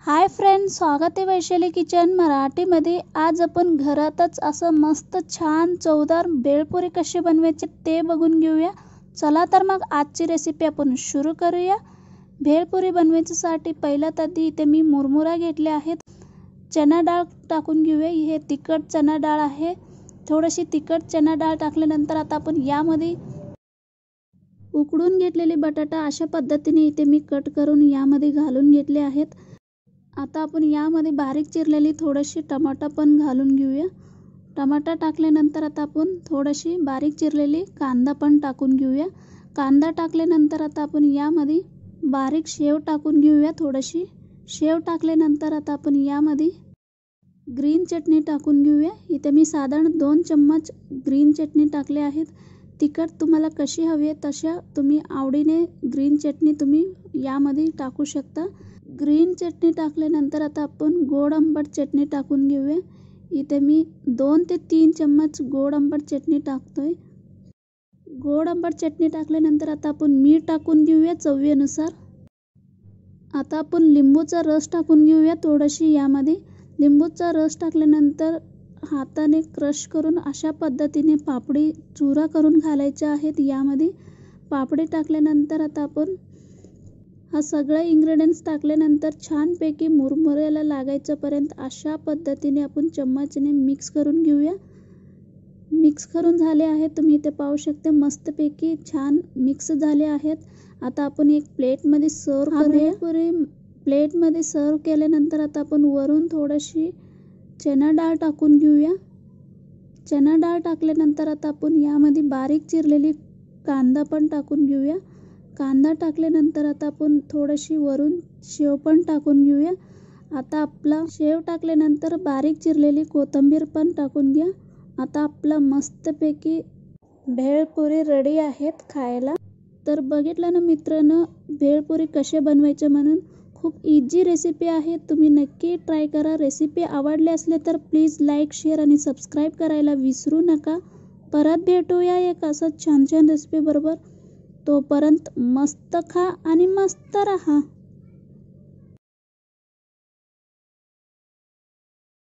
Hi friends, स्वागत आहे Vaishali kitchen मराठीमध्ये। आज आपण घरातच असं मस्त छान चवदार भेळपुरी कशी बनवायची ते बघून घेऊया। चला तर मग आजची रेसिपी आपण सुरू करूया। भेळपुरी बनवायसाठी पहिल्यात आधी इथे मी मुरमुरा घेतले आहेत। चना डाळ टाकून घेऊया। हे तिखट चना डाळ आहे। थोडीशी तिखट चना डाळ टाकल्यानंतर आता आपण यामध्ये उकडून घेतलेले बटाटा अशा पद्धतीने इथे मी कट करून यामध्ये घालून घेतले आहेत। आता आपण यामध्ये बारीक चिरलेली थोडीशी टमाटा पण घालून घेऊया। टमाटा टाकल्यानंतर आता आपण थोडीशी बारीक चिरलेली कांदा पण टाकून घेऊया। कांदा टाकल्यानंतर आता आपण यामध्ये बारीक शेव टाकून घेऊया। थोडीशी शेव टाकल्यानंतर आता आपण यामध्ये ग्रीन चटणी टाकून घेऊया। इथे मी साधारण 2 चम्मच ग्रीन चटणी टाकले आहेत। तिखट तुम्हाला कशी हवी आहे तशा तुम्ही आवडीने ग्रीन चटणी तुम्ही यामध्ये टाकू शकता। ग्रीन चटणी टाकल्यानंतर आता आपण गोड आंबट चटणी टाकून घेऊया। इथे मी 2 ते 3 चम्मच गोड आंबट चटणी टाकतोय। गोड आंबट चटणी टाकल्यानंतर आता आपण मीठ टाकून घेऊया चवीनुसार। आता आपण लिंबूचा रस टाकून घेऊया थोडीशी यामध्ये। लिंबूचा रस टाकल्यानंतर हाताने क्रश करून अशा पद्धतीने पापडी चुरा करून घालायच्या आहेत यामध्ये। पापडी टाकल्यानंतर आता आपण हा सगळे इंग्रेडिएंट्स टाकल्यानंतर छानपैकी मुरमुऱ्याला लागायच्यापर्यंत अशा पद्धतीने आपण चम्मचने मिक्स करून घेऊया। मिक्स करून झाले आहे, तुम्ही इथे पाहू शकता मस्तपैकी छान मिक्स झाले आहेत। आता आपण एक प्लेटमध्ये सर्व करूया। पुरी प्लेटमध्ये सर्व केल्यानंतर आता आपण वरून थोडीशी चना डाळ टाकून घेऊया। चना डाळ टाकल्यानंतर आता आपण यामध्ये बारीक चिरलेली कांदा पण टाकून घेऊया। कांदा टाकल्यानंतर आता आपण थोडीशी वरून शेव पण टाकून घेऊया। आता आपला शेव टाकल्यानंतर बारीक चिरलेली कोथिंबीर पण टाकून घ्या। आता आपला मस्तपैकी भेळपुरी रेडी आहेत खायला। तर बघितलं ना मित्रांनो, भेळपुरी कसे बनवायचे म्हणून खूप इझी रेसिपी आहे। तुम्ही नक्की ट्राय करा। रेसिपी आवडली असले तर प्लीज लाईक, शेअर आणि सबस्क्राईब करायला विसरू नका। परत भेटूया एक असं छान छान रेसिपी बरोबर। तोपर्यंत मस्त खा आणि मस्त रहा।